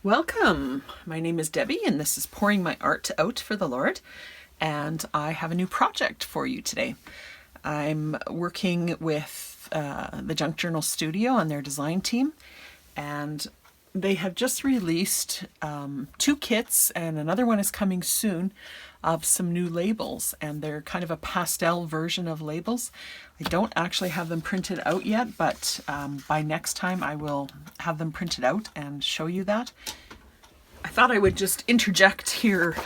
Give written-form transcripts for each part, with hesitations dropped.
Welcome! My name is Debbie and this is Pouring My Art Out for the Lord, and I have a new project for you today. I'm working with the Junk Journal Studio on their design team, and they have just released 2 kits, and another one is coming soon, of some new labels, and they're kind of a pastel version of labels. I don't actually have them printed out yet, but by next time I will have them printed out and show you that. I thought I would just interject here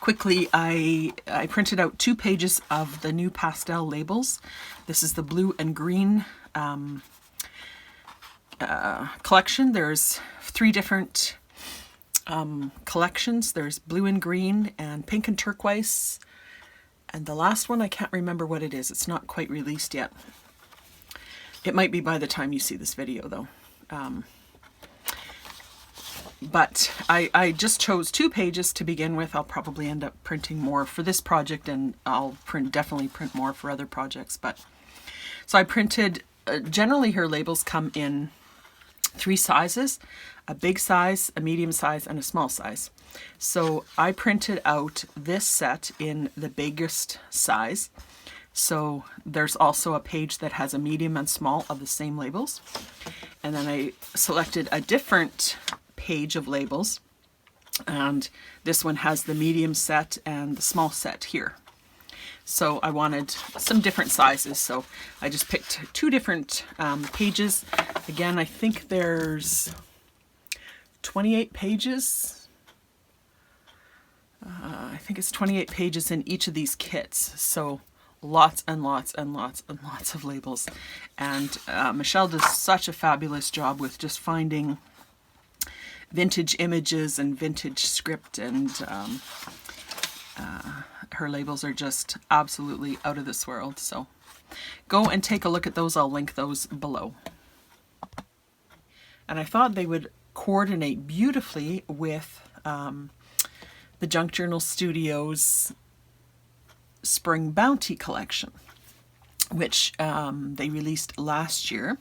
quickly. I printed out 2 pages of the new pastel labels. This is the blue and green collection. There's 3 different collections. There's blue and green and pink and turquoise, and the last one I can't remember what it is. It's not quite released yet. It might be by the time you see this video though. But I just chose 2 pages to begin with. I'll probably end up printing more for this project, and I'll definitely print more for other projects. But so I printed, generally her labels come in 3 sizes: a big size, a medium size, and a small size. So I printed out this set in the biggest size. So there's also a page that has a medium and small of the same labels. And then I selected a different page of labels, and this one has the medium set and the small set here. So I wanted some different sizes, so I just picked 2 different pages. Again, I think there's 28 pages. I think it's 28 pages in each of these kits, so lots and lots and lots and lots of labels. And Michelle does such a fabulous job with just finding vintage images and vintage script, and her labels are just absolutely out of this world. So go and take a look at those. I'll link those below. And I thought they would coordinate beautifully with the Junk Journal Studio's Spring Bounty collection, which they released last year.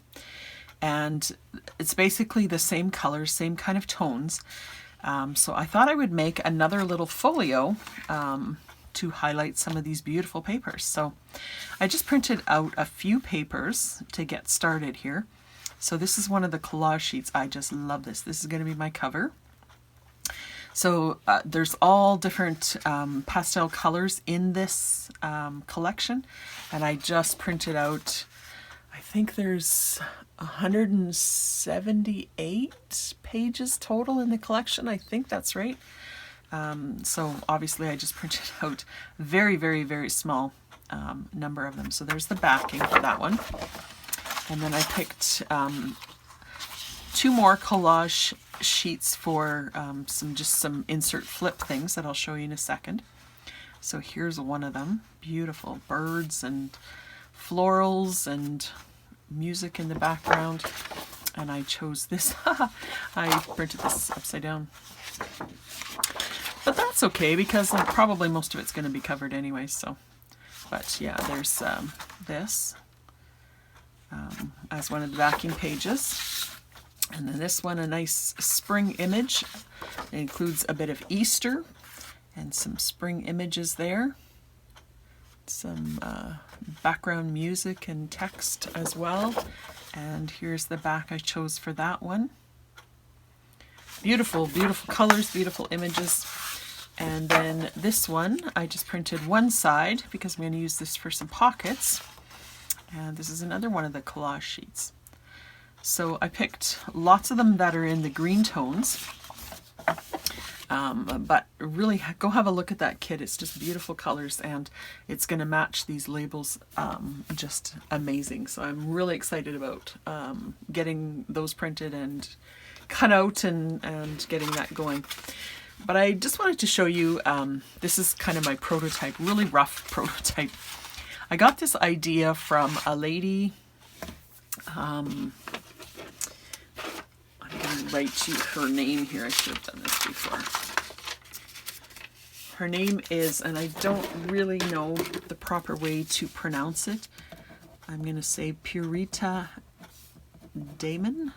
And it's basically the same colors, same kind of tones. So I thought I would make another little folio to highlight some of these beautiful papers. So I just printed out a few papers to get started here. So this is one of the collage sheets. I just love this. This is going to be my cover. So there's all different pastel colors in this collection, and I just printed out, I think there's 178 pages total in the collection. I think that's right. So obviously I just printed out very, very, very small number of them. So there's the backing for that one. And then I picked 2 more collage sheets for some insert flip things that I'll show you in a second. So here's one of them. Beautiful birds and florals and music in the background, and I chose this. I printed this upside down, but that's okay because probably most of it's going to be covered anyway. So, but yeah, there's this as one of the backing pages, and then this one, a nice spring image. It includes a bit of Easter and some spring images there. Some background music and text as well. And here's the back I chose for that one. Beautiful, beautiful colors, beautiful images. And then this one, I just printed one side because I'm going to use this for some pockets. And this is another one of the collage sheets. So I picked lots of them that are in the green tones. But really go have a look at that kit. It's just beautiful colors, and it's going to match these labels just amazing. So I'm really excited about getting those printed and cut out and getting that going. But I just wanted to show you, this is kind of my prototype, really rough prototype. I got this idea from a lady, I'm going to write you her name here. I should have done this before. Her name is, and I don't really know the proper way to pronounce it. I'm going to say Purita Damon.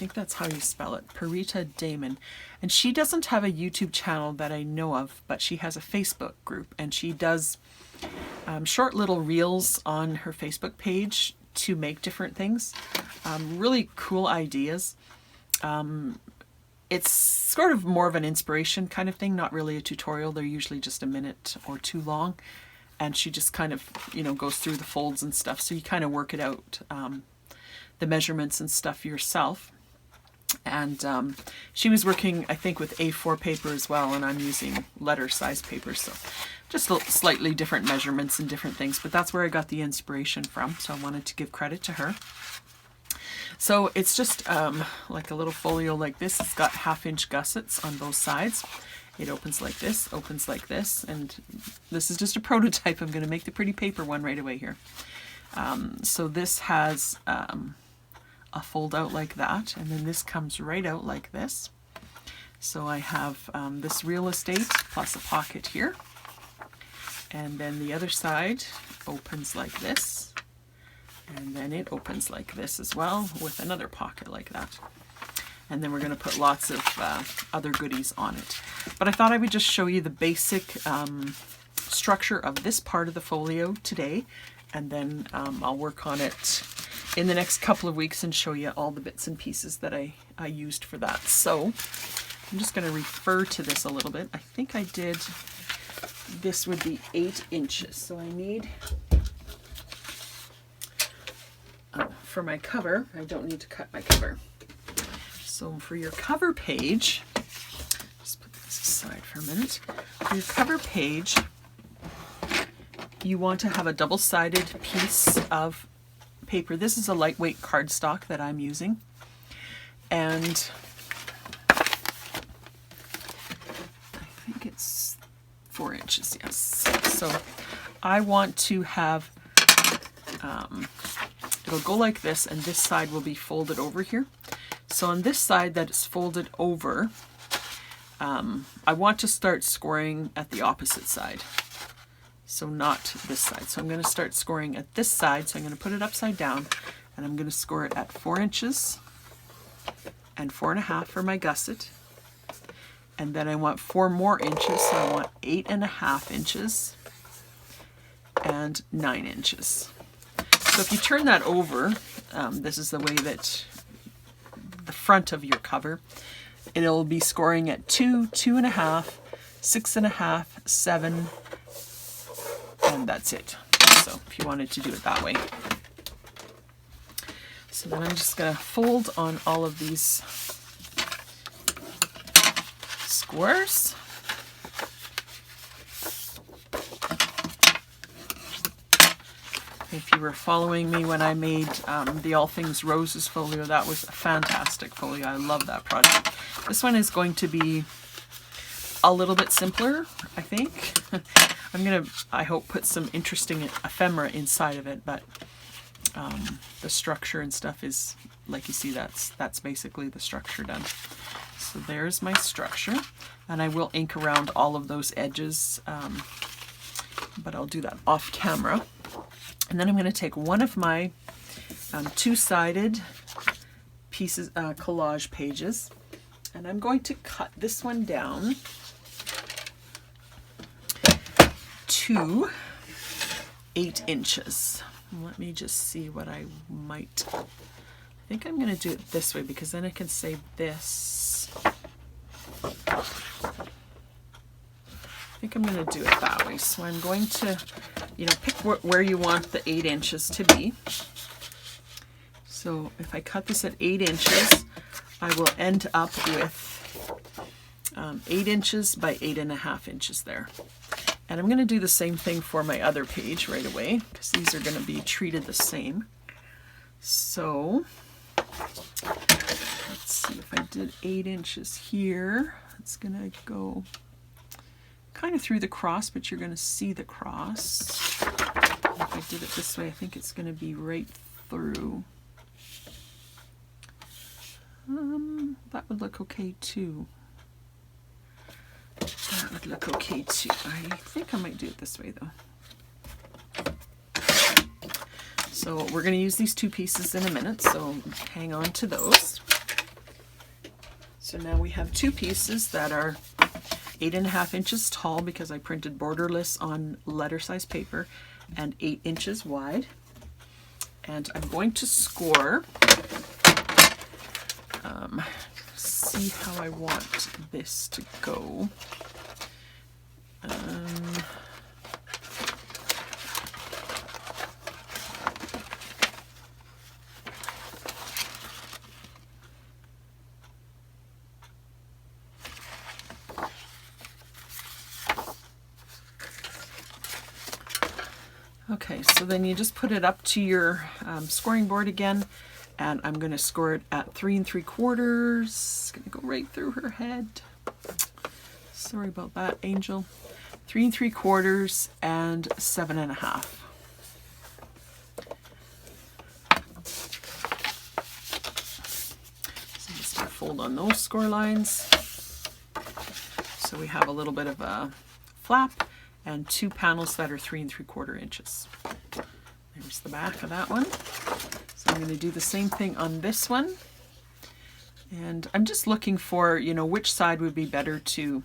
think that's how you spell it, Parita Damon. And she doesn't have a YouTube channel that I know of, but she has a Facebook group, and she does short little reels on her Facebook page to make different things. Really cool ideas. It's sort of more of an inspiration kind of thing, not really a tutorial. They're usually just a minute or two long. And she just kind of, you know, goes through the folds and stuff. So you kind of work it out, the measurements and stuff yourself. And she was working, I think, with A4 paper as well, and I'm using letter size paper. So just slightly different measurements and different things. But that's where I got the inspiration from. So I wanted to give credit to her. So it's just like a little folio like this. It's got 1/2-inch gussets on both sides. It opens like this, opens like this, and this is just a prototype. I'm going to make the pretty paper one right away here. So this has a fold out like that, and then this comes right out like this. So I have this real estate plus a pocket here, and then the other side opens like this, and then it opens like this as well with another pocket like that. And then we're going to put lots of other goodies on it. But I thought I would just show you the basic structure of this part of the folio today, and then I'll work on it in the next couple of weeks and show you all the bits and pieces that I used for that. So I'm just going to refer to this a little bit. I think I did, this would be 8 inches. So I need, for my cover, I don't need to cut my cover. So for your cover page, just put this aside for a minute. For your cover page, you want to have a double-sided piece of paper. This is a lightweight cardstock that I'm using. And I think it's 4 inches, yes. So I want to have, it'll go like this, and this side will be folded over here. So on this side that is folded over, I want to start scoring at the opposite side. So not this side. So I'm going to start scoring at this side. So I'm going to put it upside down, and I'm going to score it at 4 inches and 4.5 for my gusset. And then I want 4 more inches. So I want 8.5 inches and 9 inches. So if you turn that over, this is the way that the front of your cover, it'll be scoring at 2, 2.5, 6.5, 7, and that's it. So if you wanted to do it that way. So then I'm just going to fold on all of these squares. If you were following me when I made the All Things Roses folio, that was a fantastic folio. I love that project. This one is going to be a little bit simpler, I think. I'm going to, I hope, put some interesting ephemera inside of it, but the structure and stuff is, like you see, that's basically the structure done. So there's my structure, and I will ink around all of those edges, but I'll do that off camera. And then I'm going to take one of my two-sided pieces, collage pages, and I'm going to cut this one down to 8 inches. Let me just see what I might, I think I'm going to do it this way, because then I can say this. I think I'm going to do it that way. So I'm going to, you know, pick where you want the 8 inches to be. So if I cut this at 8 inches, I will end up with 8 inches by 8.5 inches there. And I'm going to do the same thing for my other page right away, because these are going to be treated the same. So let's see, if I did 8 inches here, it's going to go kind of through the cross, but you're going to see the cross. If I did it this way, I think it's going to be right through. That would look okay too. That would look okay too. I think I might do it this way though. So we're going to use these two pieces in a minute, so hang on to those. So now we have two pieces that are 8.5 inches tall because I printed borderless on letter size paper, and 8 inches wide. And I'm going to score, see how I want this to go. Okay, so then you just put it up to your scoring board again, and I'm going to score it at 3 3/4. It's going to go right through her head. Sorry about that, Angel. 3 3/4 and 7.5. So just fold on those score lines. So we have a little bit of a flap and 2 panels that are 3 3/4 inches. There's the back of that one. So I'm going to do the same thing on this one. And I'm just looking for, you know, which side would be better to,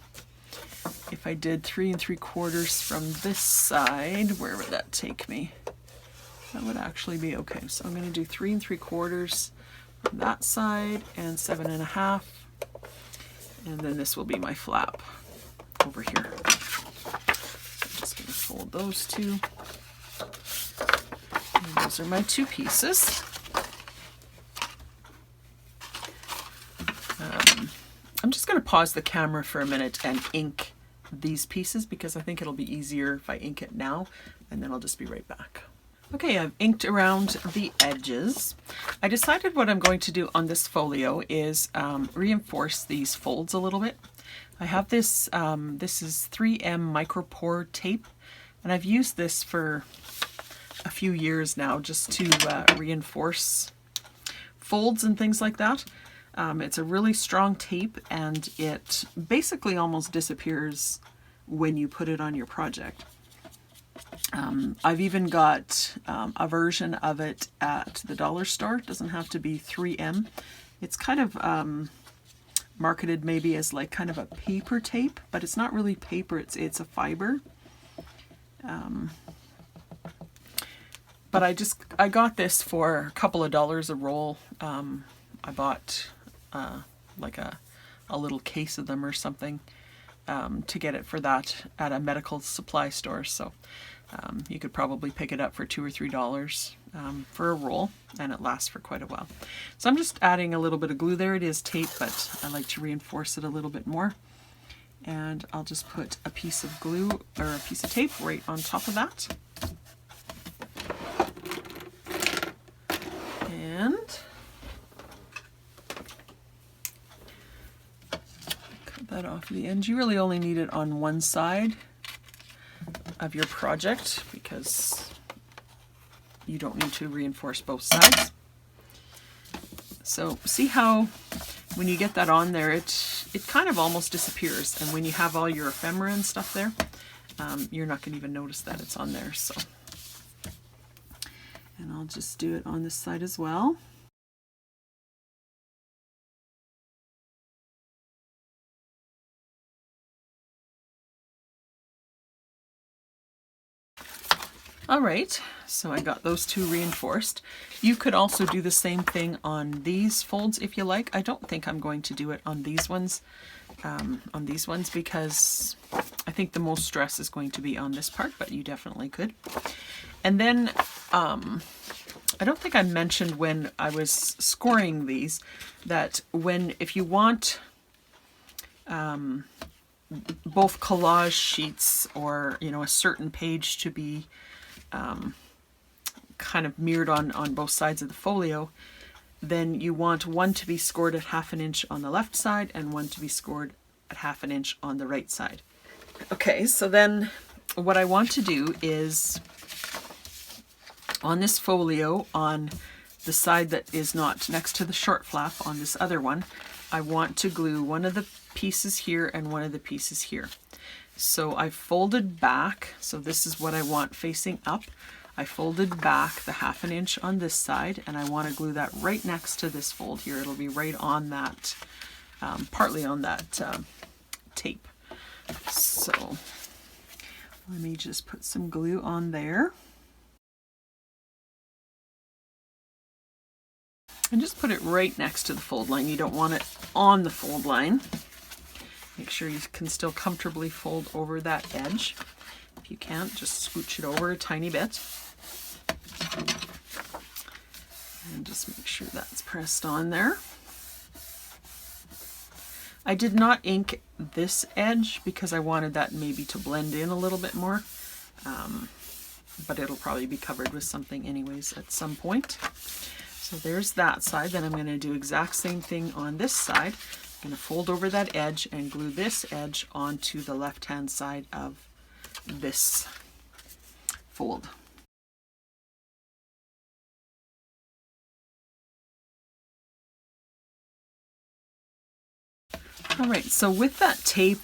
if I did 3 3/4 from this side, where would that take me? That would actually be okay. So I'm going to do 3 3/4 from that side and 7.5. And then this will be my flap over here. Fold those two. And those are my two pieces. I'm just going to pause the camera for a minute and ink these pieces because I think it'll be easier if I ink it now, and then I'll just be right back. Okay, I've inked around the edges. I decided what I'm going to do on this folio is reinforce these folds a little bit. I have this, this is 3M micropore tape, and I've used this for a few years now just to reinforce folds and things like that. It's a really strong tape, and it basically almost disappears when you put it on your project. I've even got a version of it at the dollar store. It doesn't have to be 3M. It's kind of marketed maybe as like kind of a paper tape, but it's not really paper, it's a fiber. But I got this for a couple of dollars a roll. I bought like a little case of them or something to get it for that at a medical supply store. So you could probably pick it up for $2 or $3 for a roll, and it lasts for quite a while. So I'm just adding a little bit of glue there. It is tape, but I like to reinforce it a little bit more. And I'll just put a piece of glue or a piece of tape right on top of that. And cut that off the end. You really only need it on one side of your project because you don't need to reinforce both sides. So see how when you get that on there, it kind of almost disappears, and when you have all your ephemera and stuff there, you're not going to even notice that it's on there. So, and I'll just do it on this side as well. All right, so I got those two reinforced. You could also do the same thing on these folds if you like. I don't think I'm going to do it on these ones, because I think the most stress is going to be on this part, but you definitely could. And then I don't think I mentioned when I was scoring these that if you want both collage sheets or a certain page to be kind of mirrored on both sides of the folio, then you want one to be scored at 1/2 inch on the left side and one to be scored at 1/2 inch on the right side. Okay, so then what I want to do is on this folio, on the side that is not next to the short flap, on this other one, I want to glue one of the pieces here and one of the pieces here. So I folded back, so this is what I want facing up. I folded back the 1/2 inch on this side, and I want to glue that right next to this fold here. It'll be right on that partly on that tape. So let me just put some glue on there. And just put it right next to the fold line. You don't want it on the fold line. Make sure you can still comfortably fold over that edge. If you can't, just scooch it over a tiny bit. And just make sure that's pressed on there. I did not ink this edge because I wanted that maybe to blend in a little bit more. But it'll probably be covered with something anyways at some point. So there's that side. Then I'm going to do exact same thing on this side. I'm going to fold over that edge and glue this edge onto the left-hand side of this fold. All right, so with that tape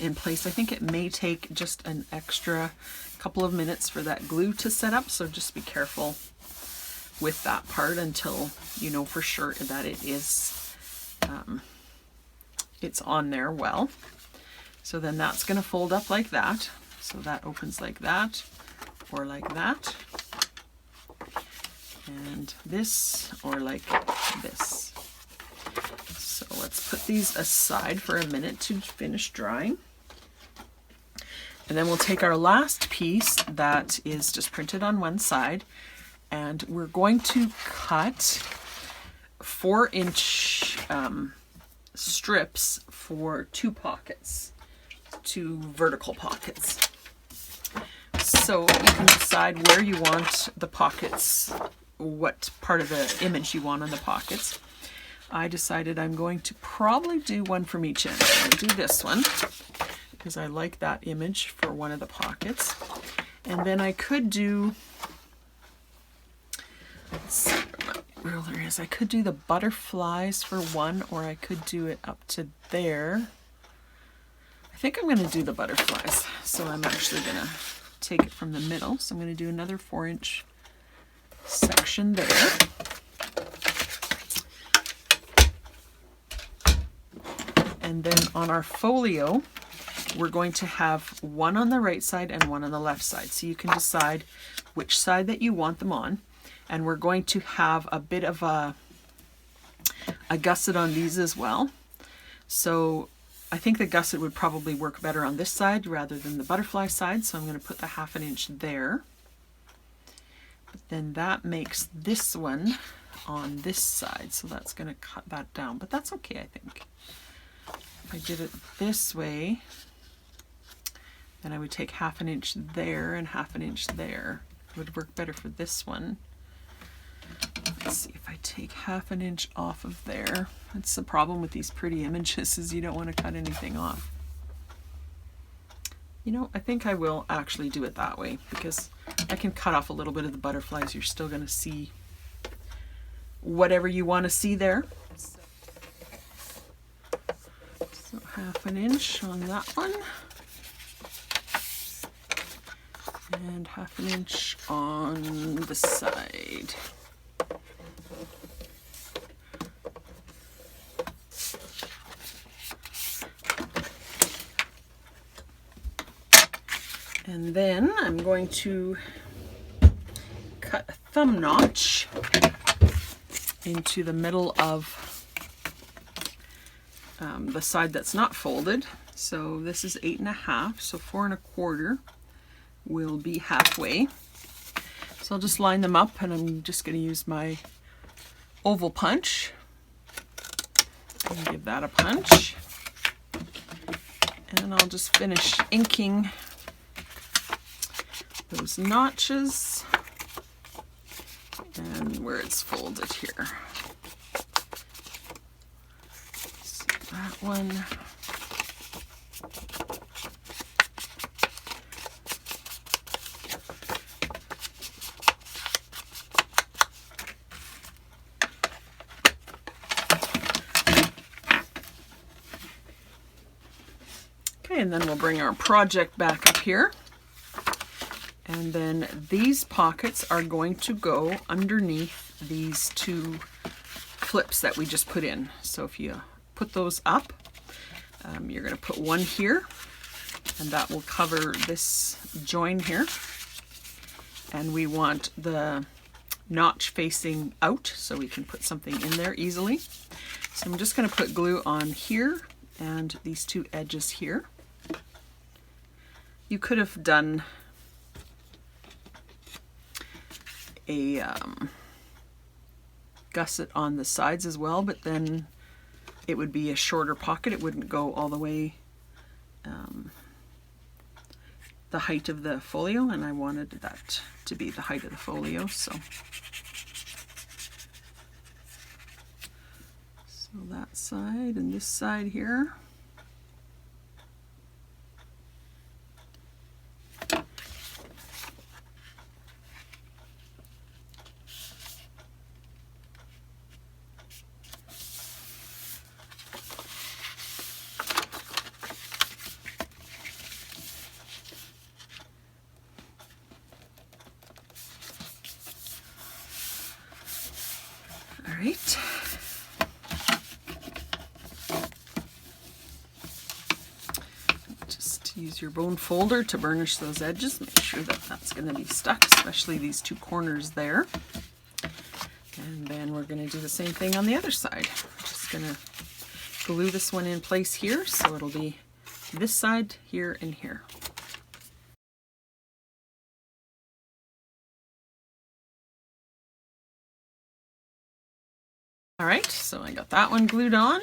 in place, I think it may take just an extra couple of minutes for that glue to set up. So just be careful with that part until you know for sure that it is it's on there well. So then that's going to fold up like that. So that opens like that or like that, and this or like this. So let's put these aside for a minute to finish drying. And then we'll take our last piece that is just printed on one side, and we're going to cut 4-inch strips for 2 pockets, 2 vertical pockets. So you can decide where you want the pockets, what part of the image you want on the pockets. I decided I'm going to probably do one from each end. I'll do this one because I like that image for one of the pockets. And then I could do, let's see where my ruler is. I could do the butterflies for one, or I could do it up to there. I think I'm going to do the butterflies. So I'm actually going to take it from the middle. So I'm going to do another 4-inch section there. And then on our folio, we're going to have one on the right side and one on the left side. So you can decide which side that you want them on. And we're going to have a bit of a gusset on these as well. So I think the gusset would probably work better on this side rather than the butterfly side. So I'm going to put the 1/2 inch there. But then that makes this one on this side. So that's going to cut that down. But that's okay, I think. If I did it this way, then I would take 1/2 inch there and 1/2 inch there. It would work better for this one. Let's see if I take 1/2 inch off of there. That's the problem with these pretty images, is you don't want to cut anything off. You know, I think I will actually do it that way because I can cut off a little bit of the butterflies. You're still going to see whatever you want to see there. So 1/2 inch on that one. And 1/2 inch on the side. And then I'm going to cut a thumb notch into the middle of the side that's not folded. So this is 8.5, so 4 1/4 will be halfway. So I'll just line them up, and I'm just going to use my oval punch and give that a punch. And I'll just finish inking those notches and where it's folded here. So that one. Okay, and then we'll bring our project back up here. And then these pockets are going to go underneath these 2 flips that we just put in. So if you put those up. You're going to put one here, and that will cover this join here. And we want the notch facing out so we can put something in there easily. So I'm just going to put glue on here and these two edges here. You could have done a gusset on the sides as well, but then it would be a shorter pocket. It wouldn't go all the way the height of the folio, and I wanted that to be the height of the folio. So that side and this side here. All right. Just use your bone folder to burnish those edges. Make sure that that's going to be stuck, especially these two corners there. And then we're going to do the same thing on the other side. We're just going to glue this one in place here, so it'll be this side, here, and here. All right, so I got that one glued on,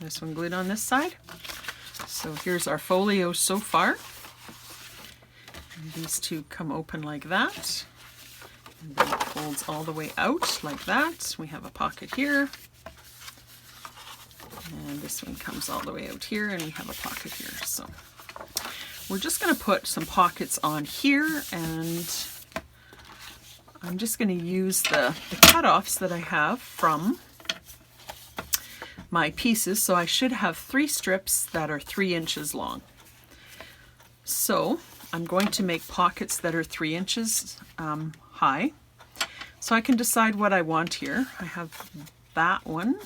this one glued on this side. So here's our folio so far. And these two come open like that. And then it folds all the way out like that. We have a pocket here. And this one comes all the way out here, and we have a pocket here. So we're just going to put some pockets on here, and I'm just going to use the cutoffs that I have from my pieces. So I should have 3 strips that are 3 inches long. So I'm going to make pockets that are 3 inches high. So I can decide what I want here. I have that one.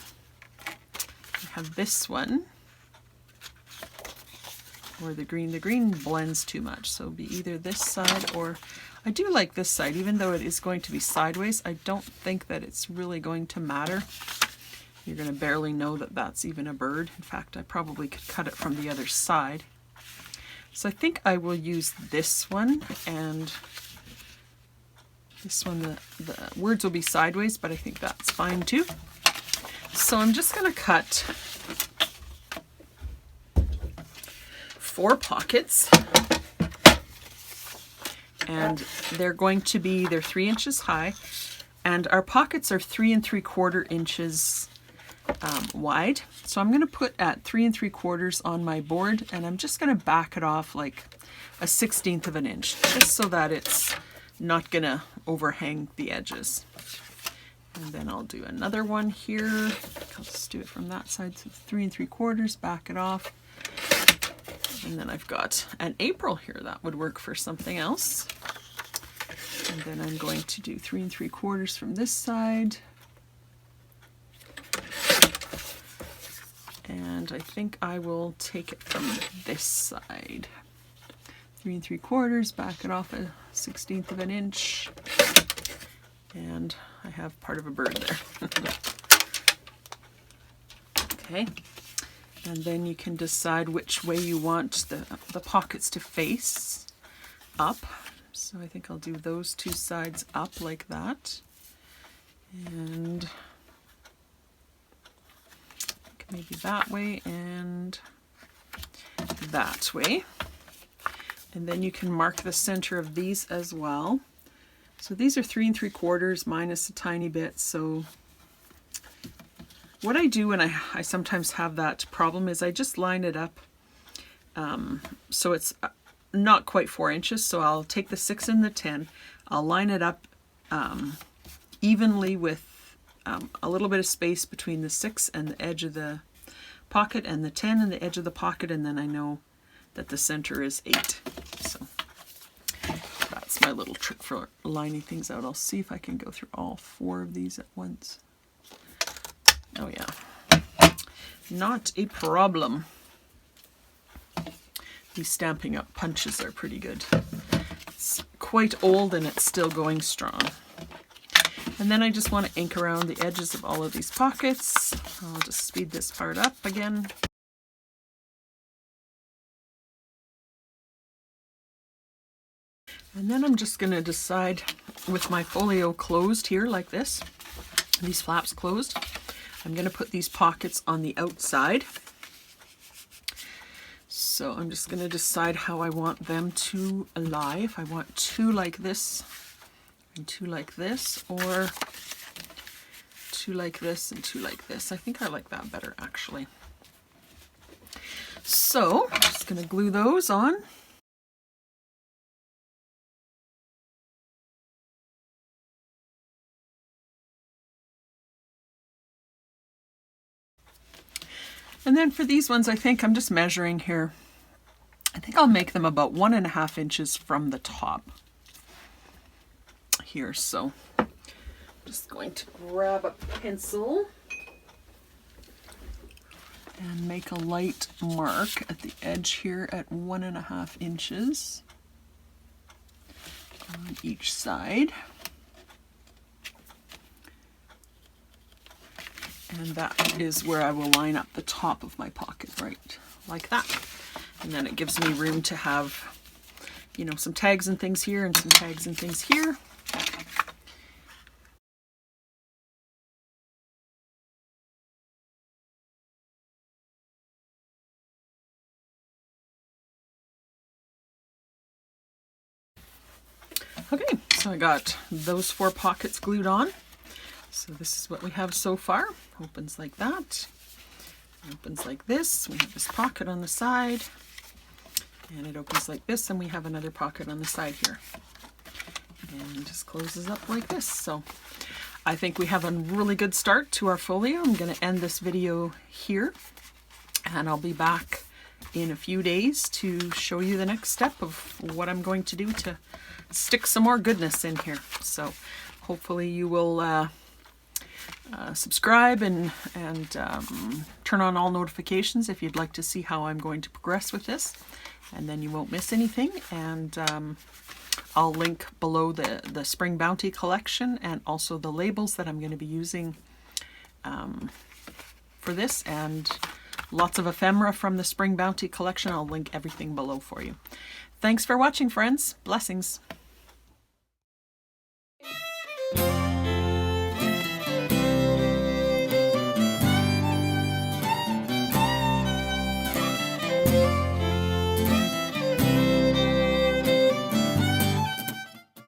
I have this one. Or the green. The green blends too much, so it'll be either this side, or I do like this side, even though it is going to be sideways. I don't think that it's really going to matter. You're going to barely know that that's even a bird. In fact, I probably could cut it from the other side. So I think I will use this one, and this one, the words will be sideways, but I think that's fine too. So I'm just going to cut 4 pockets, and they're going to be, they're 3 inches high, and our pockets are 3 3/4 inches wide. So I'm going to put at 3 3/4 on my board, and I'm just going to back it off like a 1/16 of an inch, just so that it's not going to overhang the edges. And then I'll do another one here. I'll just do it from that side, so 3 3/4, back it off. And then I've got an April here that would work for something else. And then I'm going to do 3 3/4 from this side. And I think I will take it from this side. 3 3/4, back it off a 1/16 of an inch. And I have part of a bird there. Okay. And then you can decide which way you want the pockets to face up. So I think I'll do those 2 sides up like that. And maybe that way and that way. And then you can mark the center of these as well. So these are 3 3/4 minus a tiny bit. So what I do when I sometimes have that problem is I just line it up so it's not quite 4 inches. So I'll take the 6 and the 10, I'll line it up evenly with a little bit of space between the 6 and the edge of the pocket, and the 10 and the edge of the pocket, and then I know that the center is 8. So that's my little trick for lining things out. I'll see if I can go through all 4 of these at once. Oh yeah. not a problem. These Stampin' Up! Punches are pretty good. It's quite old and it's still going strong. And then I just want to ink around the edges of all of these pockets. I'll just speed this part up again. And then I'm just going to decide, with my folio closed here like this, these flaps closed, I'm going to put these pockets on the outside. So I'm just going to decide how I want them to lie. If I want two like this and two like this, or two like this and two like this. I think I like that better, actually. So I'm just going to glue those on. And then for these ones, I think I'm just measuring here. I think I'll make them about 1.5 inches from the top here. So I'm just going to grab a pencil and make a light mark at the edge here at 1.5 inches on each side. And that is where I will line up the top of my pocket, right like that. And then it gives me room to have, you know, some tags and things here and some tags and things here. Okay, so I got those 4 pockets glued on. So this is what we have so far. Opens like that. Opens like this. We have this pocket on the side. And it opens like this, and we have another pocket on the side here. And just closes up like this. So I think we have a really good start to our folio. I'm going to end this video here. And I'll be back in a few days to show you the next step of what I'm going to do to stick some more goodness in here. So hopefully you will subscribe and turn on all notifications if you'd like to see how I'm going to progress with this, and then you won't miss anything. And I'll link below the Spring Bounty collection and also the labels that I'm going to be using for this, and lots of ephemera from the Spring Bounty collection. I'll link everything below for you. Thanks for watching, friends. Blessings.